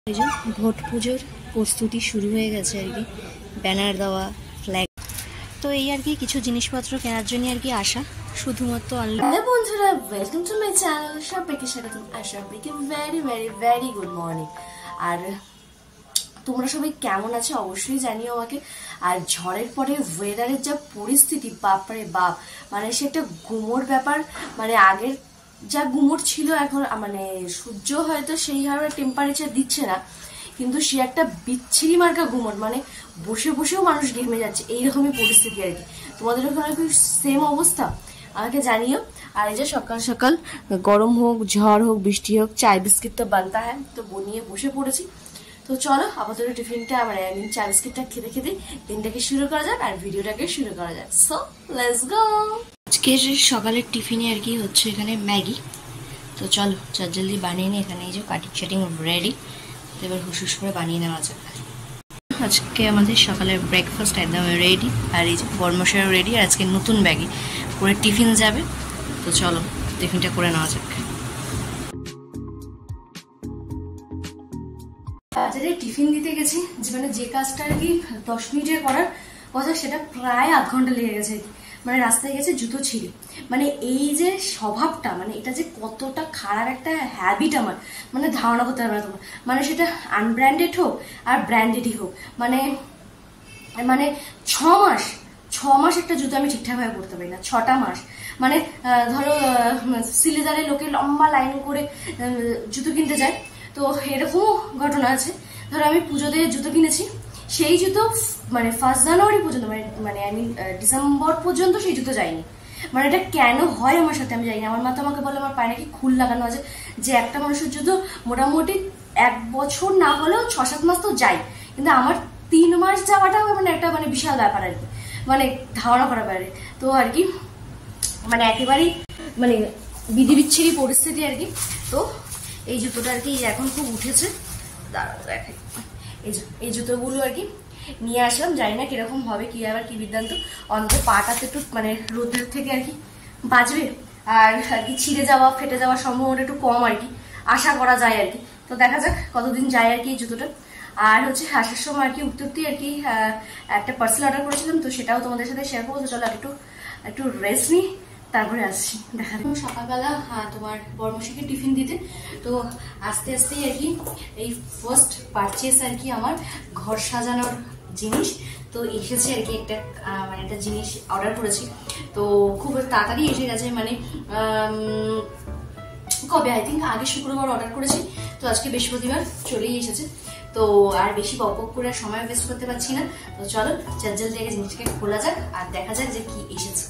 এই যে ভোট পুজোর প্রস্তুতি শুরু হয়ে গেছে আর কি, ব্যানার দেওয়া, ফ্ল্যাগ, তো এই আর কি কিছু জিনিসপত্র কেনার জন্য আর কি আসা শুধুমাত্র অনলাইন। হ্যালো বন্ধুরা, ওয়েলকাম টু মাই চ্যানেল, সবাইকে স্বাগতম আর সবাইকে very very very good morning. আর তোমরা সবাই কেমন আছো অবশ্যই জানিও আমাকে। আর ঝড়ের পরে ওয়েদারের যা পরিস্থিতি, বাপরে বাপ, মানে সে একটা গুমোট ব্যাপার। মানে আগের যা গুমোট ছিল এখন মানে সূর্য হয়তো সেই হারে টেম্পারেচার দিচ্ছে না, কিন্তু সে একটা বিচ্ছিরি মার্কা গুমোট, মানে বসে বসেও মানুষ ঘেমে যাচ্ছে, এইরকমই পরিস্থিতি আর কি। তোমাদের ওখানে কি সেম অবস্থা? আমাকে জানিও। আর এই যে সকাল সকাল গরম হোক, ঝড় হোক, বৃষ্টি হোক, চায় বিস্কিট তো বানতা হ্যাঁ, তো বনিয়ে বসে পড়েছি। তো চলো আপাতত টিফিনটা মানে চা বিস্কিটটা খেতে খেতে দিনটাকে শুরু করা যাক আর ভিডিওটাকে শুরু করা যাক। So let's go. আজকে সকালের টিফিনে আর কি হচ্ছে এখানে ম্যাগি। তো চলো চার জলদি বানিয়ে নিই। এখানে এই যে কাটিং শাটিং রেডি, তো এবার হুসুস করে বানিয়ে নেওয়া যাক। আজকে আমাদের সকালের ব্রেকফাস্ট একদম রেডি, আর এই যে বর্মশাও রেডি। আর আজকে নতুন ব্যাগে করে টিফিন যাবে, তো চলো টিফিনটা করে নেওয়া যাক। বাজারে টিফিন দিতে গেছি, মানে যে কাজটা আর কি 10 মিনিটে করার কথা সেটা প্রায় আধ ঘন্টা লেগে গেছে। মানে রাস্তায় গেছে জুতো ছিঁড়ে, মানে এই যে স্বভাবটা, মানে এটা যে কতটা খারাপ একটা হ্যাবিট আমার, মানে ধারণা করতে পারবে না তোমরা। মানে সেটা আনব্র্যান্ডেড হোক আর ব্র্যান্ডেডই হোক, মানে মানে 6 মাস একটা জুতো আমি ঠিকঠাকভাবে পরতে পারি না। 6টা মাস, মানে ধরো সিলেদারে লোকে লম্বা লাইন করে জুতো কিনতে যায়, তো এরকমও ঘটনা আছে। ধরো আমি পুজোতে জুতো কিনেছি, সেই জুতো মানে 1 জানুয়ারি পর্যন্ত, মানে আই মিন ডিসেম্বর পর্যন্ত সেই জুতো যায়নি। মানে এটা কেন হয় আমার সাথে আমি জানি না। আমার মা তো আমাকে বলে আমার পায়ে নাকি খুল লাগানো আছে, যে একটা মানুষের জুতো মোটামুটি 1 বছর না হলেও 6-7 মাস তো যায়, কিন্তু আমার 3 মাস যাওয়াটা মানে একটা মানে বিশাল ব্যাপার আর কি, মানে ধারণা করা পারে। তো আর কি মানে একেবারেই মানে বিধি বিচ্ছিরি পরিস্থিতি আর কি। তো এই জুতোটা আর কি এখন খুব উঠেছে, দাঁড়াও দেখাই। এই জুতোগুলো আর কি নিয়ে আসলাম, জানি না কিরকম হবে, কি আবার কি বৃত্তান্ত। অন্তত পাটাতে একটু মানে রোদের থেকে আর কি বাঁচবে, আর আর কি ছিঁড়ে যাওয়া ফেটে যাওয়ার সম্ভাবনা একটু কম আর কি আশা করা যায় আর কি। তো দেখা যাক কতদিন যায় আর কি এই জুতোটা। আর হচ্ছে আসার সময় আর কি উঠতে আর কি একটা পার্সেল অর্ডার করেছিলাম, তো সেটাও তোমাদের সাথে শেয়ার করবো। তো চলো একটু রেস্ট নিই, তারপরে আসছি। দেখা যাক। সকালবেলা তোমার বর্মশাকে টিফিন দিতে, তো আস্তে আস্তেই আর কি এই ফার্স্ট পারচেস আর কি আমার ঘর সাজানোর জিনিস তো এসেছে আর কি। মানে একটা জিনিস অর্ডার করেছি, তো খুব তাড়াতাড়ি এসে গেছে। মানে কবে আই থিঙ্ক আগে শুক্রবার অর্ডার করেছি, তো আজকে বৃহস্পতিবার চলেই এসেছে। তো আর বেশি বক করে সময় ওয়েস্ট করতে পারছি না, তো চলো জলদি থেকে জিনিসটাকে খোলা যাক আর দেখা যাক যে কি এসেছে।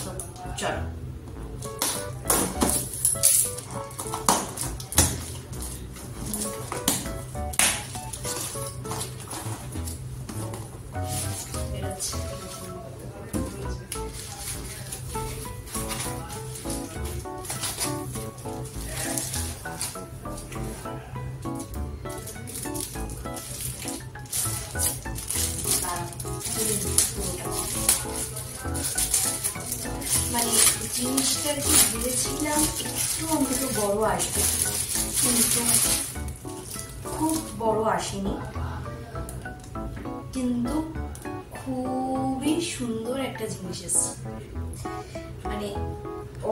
তো চলো। মানে জিনিসটা কি ভেবেছিলাম একটু অন্তত বড় আসবে, কিন্তু খুব বড় আসেনি, কিন্তু খুবই সুন্দর একটা জিনিস এসেছে। মানে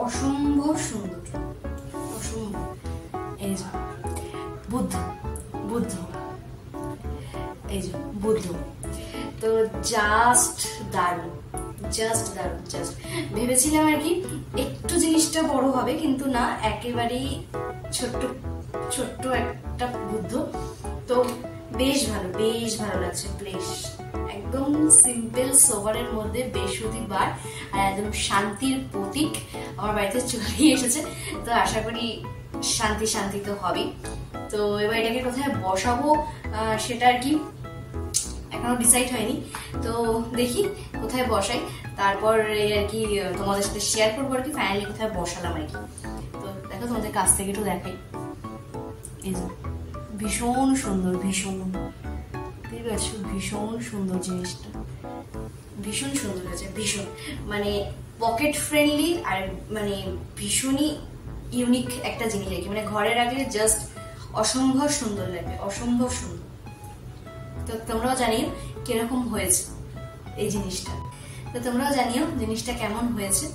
অসম্ভব সুন্দর, অসম্ভব। এই যে বুদ্ধ, এই যে বুদ্ধ, তো জাস্ট দারুণ, জাস্ট ভেবেছিলাম আর কি একটু জিনিসটা বড় হবে, কিন্তু না, একেবারেই ছোট্ট একটা বুদ্ধ। তো বেশ ভালো লাগছে। বেশ একদম সিম্পল সোভারের মধ্যে বৃহস্পতিবার আর একদম শান্তির প্রতীক আমার বাড়িতে চলে এসেছে। তো আশা করি শান্তি তো হবেই। তো এবার এটাকে কোথায় বসাবো সেটা আর কি এখনো ডিসাইড হয়নি, তো দেখি কোথায় বসাই, তারপর আর কি তোমাদের সাথে শেয়ার করবো আর কি ফাইনালি কোথায় বসালাম আর কি। তো দেখো তোমাদের কাছ থেকে একটু দেখাই। এই যে ভীষণ সুন্দর, ভীষণ সুন্দর জিনিসটা, ভীষণ সুন্দর হয়েছে, ভীষণ মানে পকেট ফ্রেন্ডলি আর মানে ভীষণই ইউনিক একটা জিনিস আর কি। মানে ঘরে রাখলে জাস্ট অসম্ভব সুন্দর লাগবে, অসম্ভব সুন্দর। তো তোমরাও জানিও কিরকম হয়েছে এই জিনিসটা, তো তোমরাও জানিও জিনিসটা কেমন হয়েছে।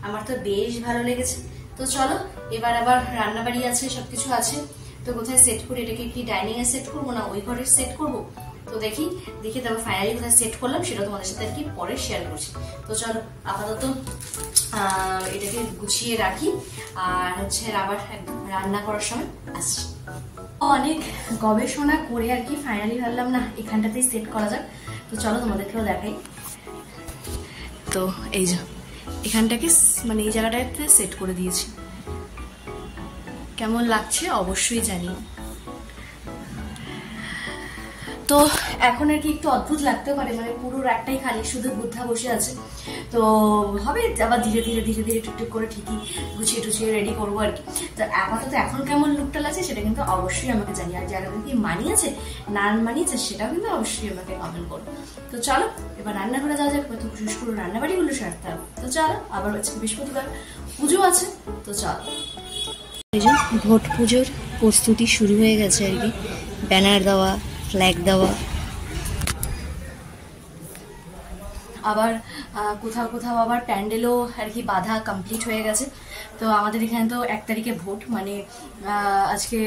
আমার তো বেশ ভালো লেগেছে। তো চলো এবার আবার রান্নাবাড়ি আছে, সবকিছু আছে, তো কোথায় সেট করি, এটাকে কি ডাইনিং এ সেট করবো না ওই ঘরে সেট করবো, তো দেখি তারপর ফাইনালি কোথায় সেট করলাম সেটা তোমাদের সাথে আর কি পরে শেয়ার করছি। তো চলো আপাতত এটাকে গুছিয়ে রাখি, আর হচ্ছে আবার রান্না করার সময় আসছি। অনেক গবেষণা করে আর কি ফাইনালি ভাবলাম না এখানটাতেই সেট করা যাক। তো চলো তোমাদেরকেও দেখাই। তো এই যে এখানটাকে মানে এই জায়গাটাতে সেট করে দিয়েছি, কেমন লাগছে অবশ্যই জানিও। তো এখন আর কি একটু অদ্ভুত লাগতে পারে, মানে পুরো রাতটাই খালি শুধু বুদ্ধা বসে আছে। তো হবে আবার ধীরে ধীরে ধীরে ধীরে টুকটুক করে ঠিকই গুছিয়ে টুছিয়ে রেডি করবো আর কি। তো আপাতত এখন কেমন লুকটা লাগছে সেটা কিন্তু অবশ্যই আমাকে জানিয়ে, আর যারা কি মানিয়েছে না মানিয়েছে সেটাও কিন্তু অবশ্যই আমাকে কমেন্ট করো। তো চলো এবার রান্নাঘরে যাওয়া যাক, তো বিশেষ করে রান্নাবাড়িগুলো সারতে হবে। তো চলো আবার হচ্ছে বৃহস্পতিবার পুজো আছে, তো চলো। এই যে ভোট পুজোর প্রস্তুতি শুরু হয়ে গেছে আর কি, ব্যানার দেওয়া, ফ্ল্যাগ দেওয়া, আবার কোথাও কোথাও আবার প্যান্ডেলও আর কি বাঁধা কমপ্লিট হয়ে গেছে। তো আমাদের এখানে তো 1 তারিখে ভোট, মানে আজকে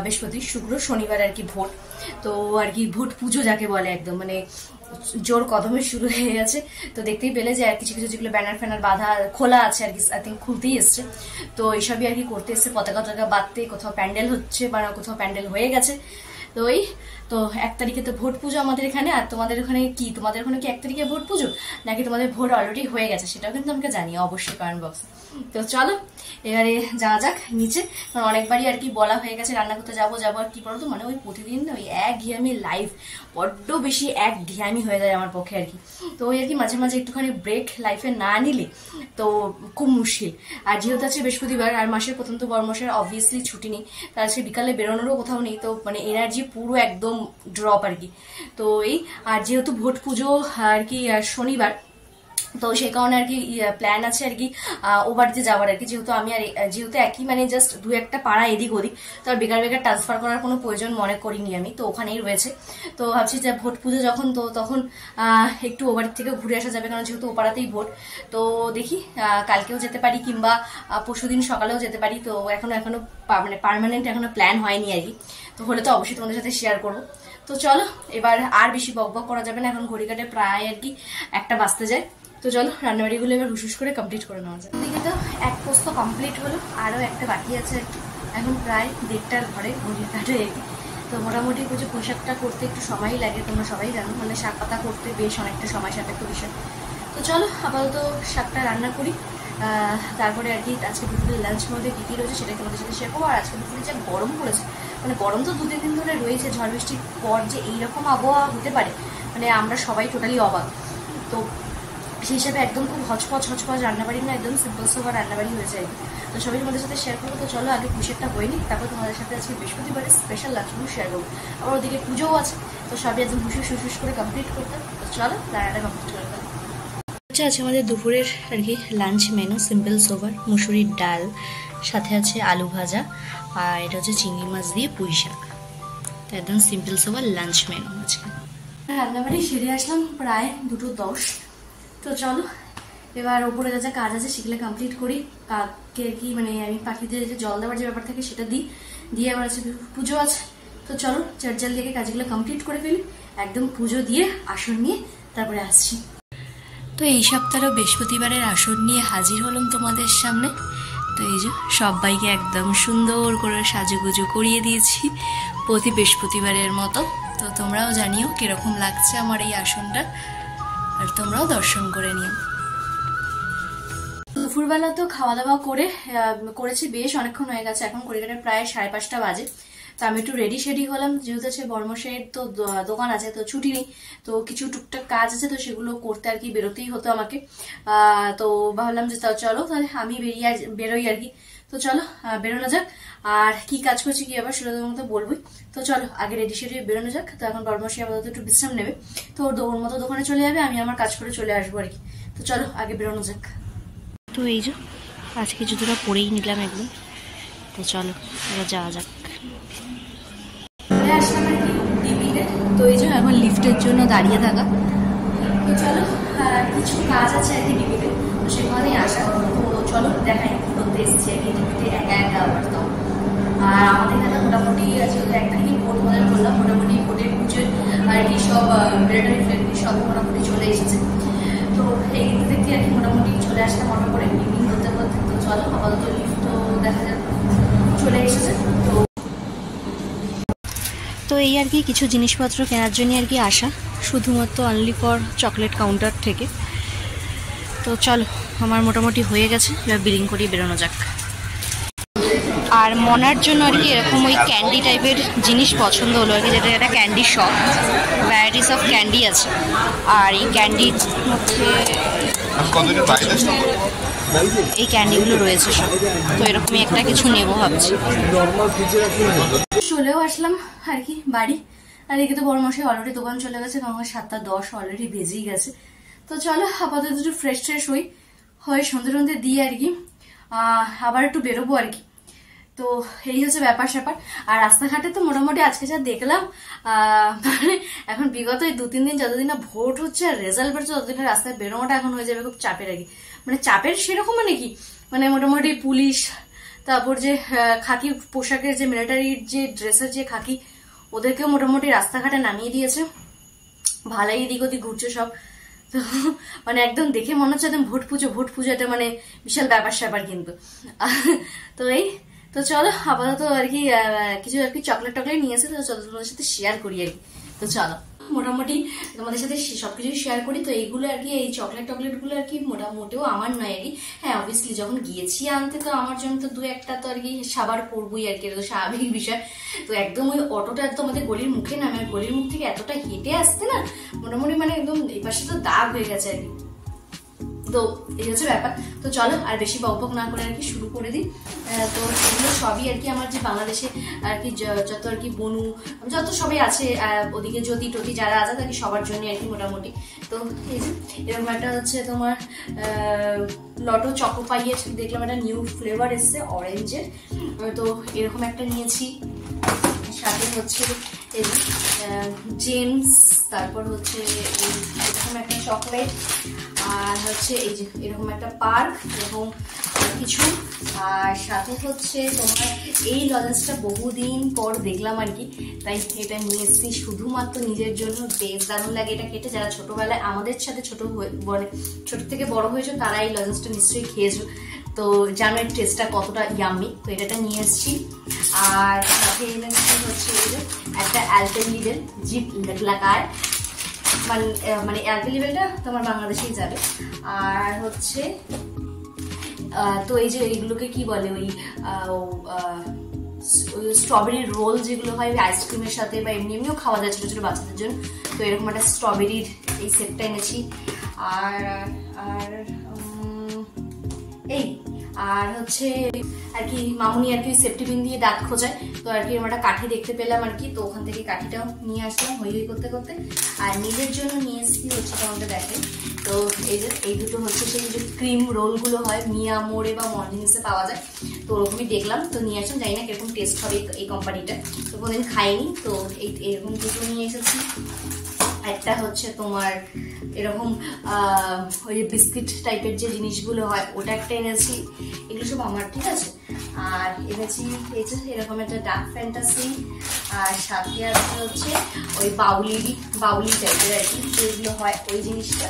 বৃহস্পতি শুক্র শনিবার আর কি ভোট। তো আর কি ভোট পুজো যাকে বলে একদম মানে জোর কদমে শুরু হয়ে গেছে। তো দেখতেই পেলে যে কিছু কিছু যেগুলো ব্যানার ফ্যানার বাঁধা খোলা আছে আর কি, আই থিঙ্ক খুলতেই এসছে। তো এইসবই আর কি করতে এসছে, পতাকা টতাকা বাঁধতে, কোথাও প্যান্ডেল হচ্ছে বা কোথাও প্যান্ডেল হয়ে গেছে। তো এই তো 1 তারিখে তো ভোট পুজো আমাদের এখানে। আর তোমাদের ওখানে কি, তোমাদের ওখানে কি 1 তারিখে ভোট পুজো নাকি তোমাদের ভোট অলরেডি হয়ে গেছে সেটাও কিন্তু আমাকে জানিও অবশ্যই কমেন্ট বক্সে। তো চলো এবারে যাওয়া যাক নিচে, কারণ অনেকবারই আর কি বলা হয়ে গেছে রান্না করতে যাবো যাবো, আর কি বলতো মানে ওই প্রতিদিন ওই একঘেয়েমি লাইফ বড্ড বেশি একঘেয়েমি হয়ে যায় আমার পক্ষে আর কি। তো ওই আর কি মাঝে মাঝে একটুখানি ব্রেক লাইফে না নিলে তো খুব মুশকিল। আর যেহেতু আছে বৃহস্পতিবার আর মাসের প্রথম তো বর্মশের অবভিয়াসলি ছুটি নেই, তার সে বিকালে বেরোনোরও কোথাও নেই, তো মানে এনার্জি পুরো একদম ড্রপ আর কি। তো এই আর যেহেতু ভোট পুজো আর কি শনিবার, তো সেই কারণে আর কি প্ল্যান আছে আর কি ও বাড়িতে যাওয়ার আর কি। যেহেতু একই মানে জাস্ট 2-1টা পাড়া এদিক ওদিক, তো আর বেকার বেকার ট্রান্সফার করার কোনো প্রয়োজন মনে করিনি আমি, তো ওখানেই রয়েছে। তো ভাবছি যে ভোট পুজো যখন, তো তখন একটু ও বাড়ির থেকে ঘুরে আসা যাবে, কারণ যেহেতু ও পাড়াতেই ভোট। তো দেখি কালকেও যেতে পারি কিংবা পরশুদিন সকালেও যেতে পারি। তো এখনো মানে পার্মানেন্ট এখনো প্ল্যান হয়নি আর কি, তো হলে তো অবশ্যই তোমাদের সাথে শেয়ার করবো। তো চলো এবার আর বেশি বকবক করা যাবে না, এখন ঘড়ি কাটে প্রায় আর কি 1টা বাজতে যায়। তো চলো রান্নাবাড়িগুলো এবার হুসুস করে কমপ্লিট করে নেওয়া যায়। এদিকে তো 1 পোস্ত কমপ্লিট হলো, আরও একটা বাকি আছে আর কি। এখন প্রায় 1:30টার ঘরে ঘড়ির কাটে আর কি। তো মোটামুটি কিছু পোশাকটা করতে একটু সময়ই লাগে, তোমরা সবাই জানো, মানে শাক পাতা করতে বেশ অনেকটা সময় সাপেক্ষ বিষয়। তো চলো আপাতত শাকটা রান্না করি, তারপরে আর কি আজকে দুপুরে লাঞ্চ মধ্যে কী কী রয়েছে সেটা তোমাদের সাথে শেয়ার করবো। আর আজকে দুপুরে যে গরম পড়েছে, মানে গরম তো 2-3 দিন ধরে রয়েছে, ঝড় বৃষ্টির পর যে এইরকম আবহাওয়া হতে পারে মানে আমরা সবাই টোটালি অবাক। তো সেই হিসাবে একদম খুব হচপচ রান্নাবাড়ি না, একদম সিম্পল সোবার রান্নাবাড়ি হয়ে যায়। তো সবাই তোমাদের সাথে শেয়ার করবো। তো চলো আগে পুষেরটা হয়নি, তারপর তোমাদের সাথে আজকে বৃহস্পতিবারের স্পেশাল লাঞ্চগুলো শেয়ার করবো। আবার ওদিকে পুজোও আছে, তো সবই একদম হুসুস করে কমপ্লিট করতে। তো চলো রান্নাটা কমপ্লিট করে ফেলো। আচ্ছা আছে আমাদের দুপুরের আর কি লাঞ্চ মেনু, সিম্পল সোবার মুসুরির ডাল, সাথে আছে আলু ভাজা, আর এটা হচ্ছে চিংড়ি মাছ দিয়ে পুঁই শাক। তো একদম সিম্পল সোবার লাঞ্চ মেনু আজকে। রান্নাবাড়ি সেরে আসলাম প্রায় 2:10। তো চলো এবার ওপরে যা যা কাজ আছে সেগুলো কমপ্লিট করি। কাকে কি মানে আমি পাখিদের যে জল দেওয়ার যে ব্যাপার থাকে সেটা দিয়ে আবার আছে পুজো আছে। তো চলো চারজাল দিয়ে কাজগুলো কমপ্লিট করে ফেলি, একদম পুজো দিয়ে আসন নিয়ে তারপরে আসছি। তো এই সপ্তাহের বৃহস্পতিবারের আসন নিয়ে হাজির হলাম তোমাদের সামনে। তো এই যে সবাইকে একদম সুন্দর করে সাজুগুজু করিয়ে দিয়েছি প্রতি বৃহস্পতিবারের মতো। তো তোমরাও জানিও কিরকম লাগছে আমার এই আসনটা, আর তোমরাও দর্শন করে নিও। দুপুরবেলা তো খাওয়া দাওয়া করেছি বেশ অনেকক্ষণ হয়ে গেছে, এখন ঘড়িকাটা প্রায় 5:30 বাজে। তো আমি একটু রেডি শেডি হলাম, যেহেতু আছে বর্মশের তো দোকান আছে, তো ছুটি নেই, তো কিছু টুকটাক কাজ আছে, তো সেগুলো করতে আর কি বেরোতেই হতো আমাকে। তো ভাবলাম যে চলো তাহলে আমি বেরোই আর কি। তো চলো বেরোনো যাক, আর কি কাজ করছি কি আবার সেটা তোমার মতো বলবোই। তো চলো আগে রেডি শেডি বেরোনো যাক। তো এখন বর্মশে আপাতত একটু বিশ্রাম নেবে, তো ওর মতো দোকানে চলে যাবে, আমি আমার কাজ করে চলে আসবো আর কি। তো চলো আগে বেরোনো যাক। তো এই যে আজকে জুতোটা পরেই নিলাম একদম। তো চলো এবার যাওয়া যাক। লিফটের জন্য দাঁড়িয়ে থাকা। তো চলো, কিছু কাজ আছে আর কি ডিবিতে, তো সেখানেই আসা। তো চলো দেখাই কি করতে এসেছি আর কি ডিবিতে একা একা আবার। তো আর আমাদের এখানে মোটামুটি আছে 1 তারিখে ভোট মজার করলাম, মোটামুটি ভোটের পুজোর আর কি সব মিলিটারি ফ্রেন্ডলি সব মোটামুটি চলে এসেছে। তো এই দেখতে আর কি মোটামুটি চলে আসলাম অটো করে মিটিং করতে করতে। তো চলো আপাতত লিফট তো দেখা যাক চলে এসেছে। তো এই আর কি কিছু জিনিসপত্র কেনার জন্য আর কি আসা, শুধুমাত্র অনলি ফর চকলেট কাউন্টার থেকে। তো চলো আমার মোটামুটি হয়ে গেছে, এবার বিলিং করিয়ে বেরোনো যাক। আর মনার জন্য আর কি এরকম ওই ক্যান্ডি টাইপের জিনিস পছন্দ হলো আর কি, যেটা একটা candy shop, varieties of candy আছে। আর এই ক্যান্ডির মধ্যে এই ক্যান্ডিগুলো রয়েছে সব, তো এরকমই একটা কিছু নেবো ভাবছি। চলেও আসলাম আর কি বাড়ি। আর এদিকে তো বড়মশাই অলরেডি দোকান চলে গেছে, কারণ 7:10 অলরেডি বেজেই গেছে। তো চলো আপাতত একটু ফ্রেশ ট্রেশ হয়ে সন্ধ্যে দিয়ে আর কি আবার একটু বেরোবো আর কি। তো এই হচ্ছে ব্যাপার স্যাপার। আর রাস্তাঘাটে তো মোটামুটি আজকে যা দেখলাম, মানে এখন বিগত এই 2-3 দিন যতদিন না ভোট হচ্ছে আর রেজাল্ট বেরোচ্ছে, ততদিন রাস্তায় বেরোনোটা এখন হয়ে যাবে খুব চাপের আর কি। মানে চাপের সেরকম মানে কি, মানে মোটামুটি পুলিশ, তারপর যে খাকি পোশাকের যে মিলিটারির যে ড্রেসের যে খাকি, ওদেরকেও মোটামুটি রাস্তাঘাটে নামিয়ে দিয়েছে। ভালোই এদিক ওদিক ঘুরছে সব। তো মানে একদম দেখে মনে হচ্ছে একদম ভোট পুজো এটা মানে বিশাল ব্যাপার স্যাপার কিন্তু। তো এই তো চলো আপাতত আর কি কিছু আর কি চকলেট টকলেট নিয়ে এসে, তো চলো তোমাদের সাথে শেয়ার করি আর কি। তো চলো মোটামুটি তোমাদের সাথে সবকিছু শেয়ার করি। তো এইগুলো আর কি, এই চকলেট গুলো আর কি মোটামুটিও আমার নয় আর কি। হ্যাঁ অবভিয়াসলি যখন গিয়েছি আনতে, তো আমার জন্য তো 2-1টা তো আর কি সাবার করবোই আর কি, এটা তো স্বাভাবিক বিষয়। তো একদম ওই অটোটা একদম আমাদের গলির মুখে নামে, আর গলির মুখ থেকে এতটা হেঁটে আসতে না মোটামুটি মানে একদম এই পাশে তো দাগ হয়ে গেছে আর কি। তো এই হচ্ছে ব্যাপার। তো চলো আর বেশি বকবক না করে আর কি শুরু করে দিই। তো এগুলো সবই আর কি আমার যে বাংলাদেশে আর কি যত আর কি বনু যত সবাই আছে, ওদিকে জ্যোতি টতি যারা আছে আর কি সবার জন্য আর কি মোটামুটি। তো এই যে এরকম একটা হচ্ছে তোমার লটো চকোপাইয়ের দেখলাম একটা নিউ ফ্লেভার এসছে অরেঞ্জের, তো এরকম একটা নিয়েছি। সাথে হচ্ছে এই জেমস, তারপর হচ্ছে এরকম একটা চকলেট, আর হচ্ছে এই যে এরকম একটা পার্ক, এরকম কিছু। আর সাথে হচ্ছে তোমার এই লজেন্সটা বহুদিন পর দেখলাম আর কি, তাই এটা নিয়ে এসেছি শুধুমাত্র নিজের জন্য। বেশ দারুণ লাগে এটা খেতে। যারা ছোটবেলায় আমাদের সাথে ছোট থেকে বড় হয়েছে তারা এই লজেন্সটা নিশ্চয়ই খেয়েছো, তো জানো এর টেস্টটা কতটা ইয়াম্মি। তো এটা নিয়ে এসেছি। আর সাথে এনেছি হচ্ছে একটা অ্যালপেনলিবেল জিপ লাগায়, মানে অ্যালপেনলিবেলটা তোমার বাংলাদেশেই যাবে। আর হচ্ছে তো এই যে এইগুলোকে কি বলে, ওই স্ট্রবেরির রোল যেগুলো হয় আইসক্রিমের সাথে বা এমনিও খাওয়া যায় ছোটো ছোটো বাচ্চাদের জন্য। তো এরকম একটা স্ট্রবেরির এই সেটটা এনেছি। আর আর এই আর হচ্ছে আর কি মামুনি আর কি সেফটি পিন দিয়ে দাঁত খোঁজায়, তো আর কি একটা কাঠি দেখতে পেলাম আর কি, তো ওখান থেকে কাঠিটাও নিয়ে আসলাম হই করতে করতে। আর নিজের জন্য নিয়ে এসেছি হচ্ছে তোমাকে দেখে, তো এই দুটো হচ্ছে সেই যে ক্রিম রোলগুলো হয় মিয়া মোড়ে বা মর্নিংসে পাওয়া যায়, তো ওরকমই দেখলাম তো নিয়ে আসলাম। জানি না কিরকম টেস্ট হবে এই কোম্পানিটা, তো কোনোদিন খাইনি, তো এরকম দুটো নিয়ে এসেছি। একটা হচ্ছে তোমার এরকম ওই যে বিস্কিট টাইপের যে জিনিসগুলো হয় ওটা একটা এনেছি, এগুলো সব আমার, ঠিক আছে। আর এনেছি এই যে এরকম একটা ডার্ক ফ্যান্টাসি, আর সাথে আছে হচ্ছে ওই বাউলি টাইপের আর কি যেগুলো হয় ওই জিনিসটা।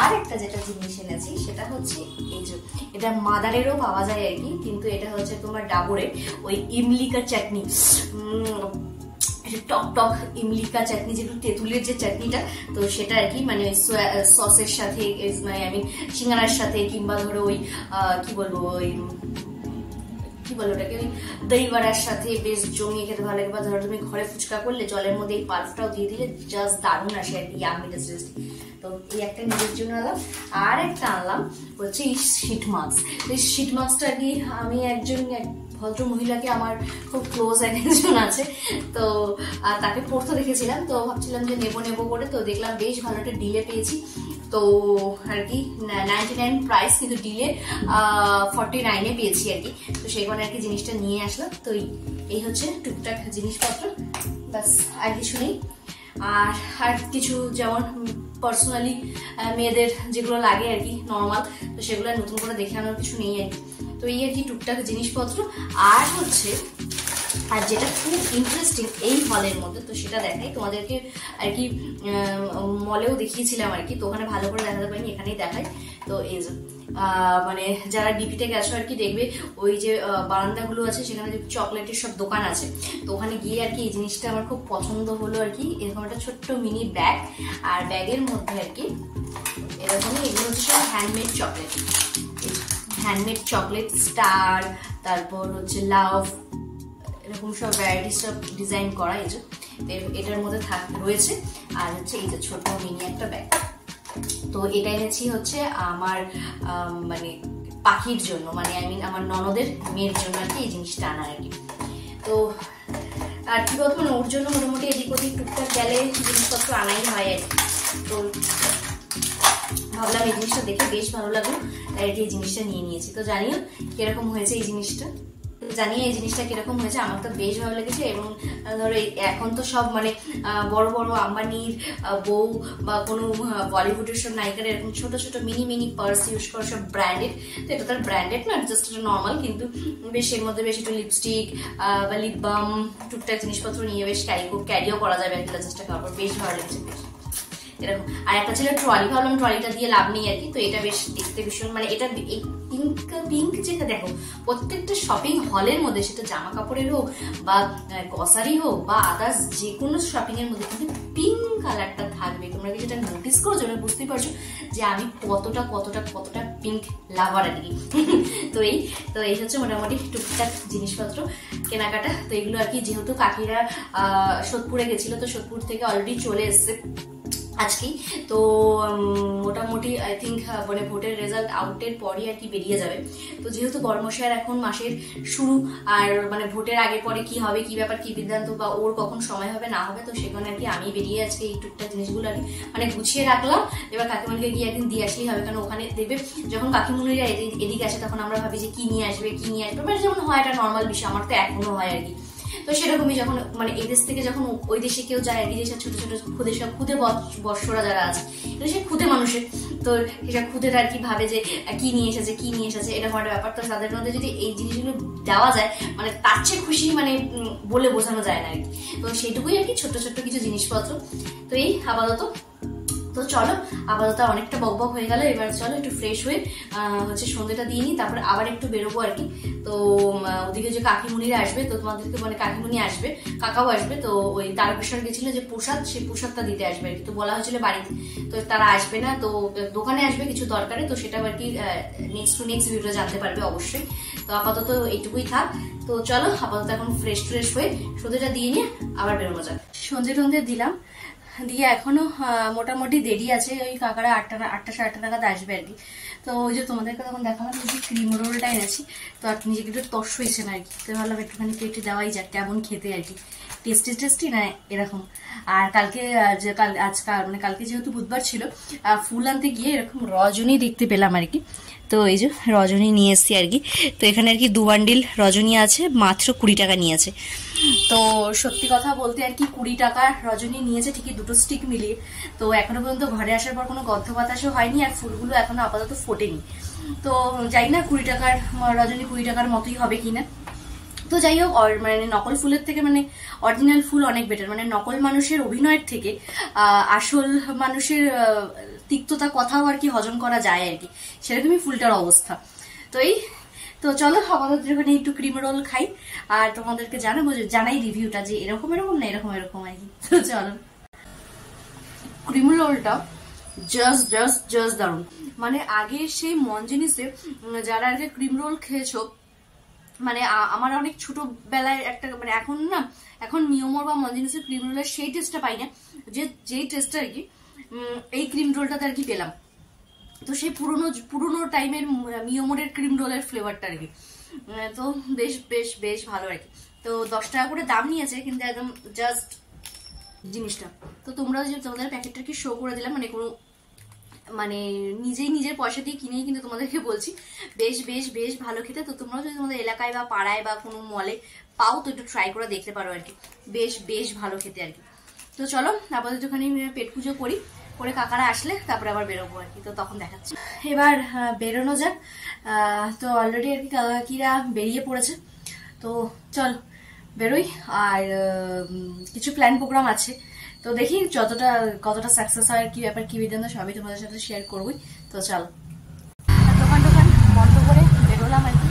আর একটা যেটা জিনিস এনেছি সেটা হচ্ছে এই যে এটা মাদারেরও পাওয়া যায় আর কি, কিন্তু এটা হচ্ছে তোমার ডাবরের ওই ইমলিকা চাটনি, টক টক ইমলিকা চাটনি, যেগুলো তেঁতুলের যে চাটনিটা, তো সেটা আর কি মানে সসের সাথে মানে আই মিন সিঙ্গারার সাথে, কিংবা ধরো ওই কি বলবো ওই কি বলো ওটাকে ওই দই বড়ার সাথে বেশ জমিয়ে খেতে ভালো লাগে। বা ধরো তুমি ঘরে ফুচকা করলে জলের মধ্যে এই পাল্পটাও দিয়ে দিলে জাস্ট দারুণ আসে আর কি, ইয়াম্মি টেস্টি। তো এই একটা নিজের জন্য আনলাম। আর একটা আনলাম হচ্ছে এই শিট মাস্ক। এই শিট মাস্কটা আর কি আমি একজন ভদ্র মহিলাকে আমার খুব ক্লোজ একজন আছে, তো তাকে পড়তে দেখেছিলাম, তো ভাবছিলাম যে নেবো করে, তো দেখলাম বেশ ভালো একটা ডিলে পেয়েছি। তো আর কি 99 প্রাইস, কিন্তু ডিলে 49-এ পেয়েছি আর কি, তো সেখানে আর কি জিনিসটা নিয়ে আসলাম। তো এই হচ্ছে টুকটাক জিনিসপত্র, বাস আর কিছু নেই। আর আর কিছু যেমন পার্সোনালি মেয়েদের যেগুলো লাগে আর কি নর্মাল, তো সেগুলো নতুন করে দেখে আনার কিছু নেই আর কি। তো এই আর কি টুকটাক জিনিসপত্র। আর হচ্ছে আর যেটা খুব ইন্টারেস্টিং এই হলের মধ্যে, তো সেটা দেখাই তোমাদেরকে আর কি, মলেও দেখিয়েছিলাম আর কি, তো ওখানে ভালো করে দেখাতে পারিনি, এখানেই দেখাই। তো এই যে মানে যারা ডিপিতে গেছো আর কি দেখবে ওই যে বারান্দাগুলো আছে সেখানে যে চকলেটের সব দোকান আছে, তো ওখানে গিয়ে আর কি এই জিনিসটা আমার খুব পছন্দ হলো আর কি। এরকম একটা ছোট্ট মিনি ব্যাগ, আর ব্যাগের মধ্যে আর কি এরকমই, এগুলো হচ্ছে সব handmade chocolate, handmade chocolate star, তারপর হচ্ছে লাভ, এরকম সব ভ্যারাইটিস সব ডিজাইন করা। এই যে এটার মধ্যে রয়েছে। আর হচ্ছে এই যে ছোট মিনি একটা ব্যাগ, তো এটা এনেছি হচ্ছে আমার মানে পাখির জন্য, মানে আই মিন আমার ননদের মেয়ের জন্য আর কি এই জিনিসটা আনা আর কি। তো আর কি বলতো, মানে ওর জন্য মোটামুটি এদিক ওদিক টুকটাক গেলে জিনিসপত্র আনাই হয় আর কি। তো ভাবলাম এই জিনিসটা দেখে বেশ ভালো লাগলো, তাই আর কি এই জিনিসটা নিয়ে নিয়েছি। তো জানিও কিরকম হয়েছে এই জিনিসটা, জানিয়ে এই জিনিসটা কিরকম হয়েছে। আমার তো বেশ ভালো লেগেছে। এবং ধরো এখন তো সব মানে বড় বড় আম্বানির বউ বা কোনো বলিউডের সব নায়িকারা এরকম ছোট ছোট মিনি মিনি পার্স ইউজ করে, সব ব্র্যান্ডেড। তো এটা তার ব্র্যান্ডেড না, জাস্ট একটা নর্মাল, কিন্তু বেশ এর মধ্যে বেশ একটু লিপস্টিক বা লিপ বাম টুকটাক জিনিসপত্র নিয়ে বেশ ক্যারিও করা যাবে আর কি, চেষ্টা করার বেশ ভালো লেগেছে বেশ এরকম। আর একটা ছিল ট্রলি, ভাবলাম ট্রলিটা দিয়ে লাভ নেই আর কি। তো এটা বেশ দেখতে ভীষণ, মানে এটা এই পিঙ্ক যেটা দেখো প্রত্যেকটা শপিং হলের মধ্যে, সেটা জামা কাপড়ের হোক বা গ্রসারি হোক বা আদার্স যে কোনো শপিং এর মধ্যে কিন্তু পিঙ্ক কালারটা থাকবে। তোমরা কি যেটা নোটিস করছো, মানে বুঝতেই পারছো যে আমি কতটা কতটা কতটা পিঙ্ক লাভার আর কি। তো এই হচ্ছে মোটামুটি টুকটাক জিনিসপত্র কেনাকাটা। তো এগুলো আর কি, যেহেতু কাকিরা সোদপুরে গেছিল, তো সোদপুর থেকে অলরেডি চলে এসছে আজকেই। তো মোটামুটি আই থিঙ্ক মানে ভোটের রেজাল্ট আউটের পরই আর কি বেরিয়ে যাবে। তো যেহেতু বর্মশায়ের এখন মাসের শুরু, আর মানে ভোটের আগে পরে কি হবে, কি ব্যাপার, কি সিদ্ধান্ত বা ওর কখন সময় হবে না হবে, তো সেখানে আর কি আমি বেরিয়ে আজকে এই টুকটাক জিনিসগুলো আর কি মানে গুছিয়ে রাখলাম। এবার কাকিমণিকে গিয়ে একদিন দিয়ে আসলেই হবে, কারণ ওখানে দেখবে যখন কাকিমণিরা এদিকে আসে তখন আমরা ভাবি যে কি নিয়ে আসবে মানে যেমন হয় একটা নর্মাল বিষয়, আমার তো এখনো হয় আর কি। তো সেরকমই যখন মানে এই দেশ থেকে যখন ওই দেশে কেউ যায়, এই দেশের ছোট ছোট খুদে বর্ষরা যারা আছে, সে খুদে মানুষের, তো সেটা খুদে আর কি ভাবে যে কি নিয়ে এসেছে এরকম একটা ব্যাপার। তো তাদের মধ্যে যদি এই জিনিসগুলো দেওয়া যায়, মানে তার চেয়ে খুশি মানে বলে বোঝানো যায় না আর কি। তো সেইটুকুই আর কি, ছোট্ট ছোট্ট কিছু জিনিসপত্র। তো এই আপাতত, তো চলো আপাতত অনেকটা বকবক হয়ে গেল, এবার চলো একটু ফ্রেশ হয়ে হচ্ছে সন্ধ্যেটা দিয়ে নিই, তারপরে আবার একটু বেরোবো আর কি। তো ওদিকে যে কাকিমুনিরা আসবে, তো তোমাদেরকে মানে কাকিমুনি আসবে, কাকাও আসবে, তো ওই তারকেশ্বর গেছিল যে প্রসাদ, সেই প্রসাদটা দিতে আসবে আর কি। তো বলা হয়েছিল বাড়িতে, তো তারা আসবে না, তো দোকানে আসবে কিছু দরকারে, তো সেটা আর কি নেক্সট ভিডিও জানতে পারবে অবশ্যই। তো আপাতত এইটুকুই থাক। তো চলো আপাতত এখন ফ্রেশ হয়ে সন্ধ্যেটা দিয়ে নিয়ে আবার বেরোনো যাক। সন্ধ্যে দিলাম, দিয়ে এখনো মোটামুটি দেরি আছে, ওই কাকারা 8টা সাড়ে 8টা নাগাদ আসবে আর কি। তো ওই যে তোমাদেরকে তখন দেখালাম যে ক্রিম রোলটা এনেছি, তো আর নিজেকে একটু তস হয়েছে না আর কি। তো ভাবলাম একটুখানি কেটে দেওয়াই যাক, কেমন খেতে আর কি, টেস্টি না এরকম। আর কালকে মানে কালকে যেহেতু বুধবার ছিল, ফুল আনতে গিয়ে এরকম রজনী দেখতে পেলাম আর কি। তো এই যে রজনী নিয়ে এসছি আর কি। তো এখানে আর কি 2 বান্ডিল রজনী আছে, মাত্র 20 টাকা নিয়েছে। তো সত্যি কথা বলতে আর কি 20 টাকা রজনী নিয়েছে ঠিকই, 2টো স্টিক মিলিয়ে। তো এখনো পর্যন্ত ঘরে আসার পর কোনো গন্ধ বাতাসও হয়নি, আর ফুলগুলো এখনো আপাতত ফোটেনি। তো যাই না 20 টাকার রজনী 20 টাকার মতোই হবে কিনা। তো যাই হোক, মানে নকল ফুলের থেকে মানে অরিজিনাল ফুল অনেক বেটার, মানে নকল মানুষের অভিনয়ের থেকে আসল মানুষের তিক্ততা কথাও আর কি হজম করা যায় আর কি, সেরকমই ফুলটার অবস্থা। তো চলো আপাতত যখন একটু ক্রিম রোল খাই, আর তোমাদেরকে জানাই রিভিউটা যে এরকম না এরকম আর কি। তো চলো, ক্রিম রোলটা জাস্ট দারুন। মানে আগে সেই মঞ্জিনিসে যারা আর কি ক্রিম রোল খেয়েছো, মানে আমার অনেক ছোটবেলায় একটা মানে এখন মিওমোর বা মঞ্জিনিসের ক্রিম রোলের সেই টেস্টটা পাই না, যেই টেস্টটা আর কি এই ক্রিম রোলটাতে আর কি পেলাম। তো সেই পুরোনো টাইমের মিওমোরের ক্রিম রোলের ফ্লেভারটা আর কি। তো বেশ ভালো আর কি। তো 10 টাকা করে দাম নিয়েছে, কিন্তু একদম জাস্ট জিনিসটা। তো তোমরা যে তোমাদের প্যাকেটটা কি শো করে দিলাম, মানে কোনো মানে নিজের পয়সা দিয়ে কিনেই কিন্তু তোমাদেরকে বলছি, বেশ ভালো খেতে। তো তোমরাও যদি তোমাদের এলাকায় বা পাড়ায় বা কোনো মলে পাও, তো একটু ট্রাই করে দেখতে পারো আর কি, বেশ ভালো খেতে আর কি। তো চলো আপাতত একটুখানি পেট পুজো করি, করে কাকারা আসলে তারপরে আবার বেরোবো আর কি। তো তখন দেখাচ্ছি। এবার বেরোনো যাক। তো অলরেডি আর কি কাকিরা বেরিয়ে পড়েছে। তো চল বেরোই। আর কিছু প্ল্যান প্রোগ্রাম আছে, তো দেখি কতটা সাকসেস হয়, কি ব্যাপার কি বিধান সবই তোমাদের সাথে শেয়ার করবোই। তো চলো দোকান বন্ধ করে বেরোলাম আর কি।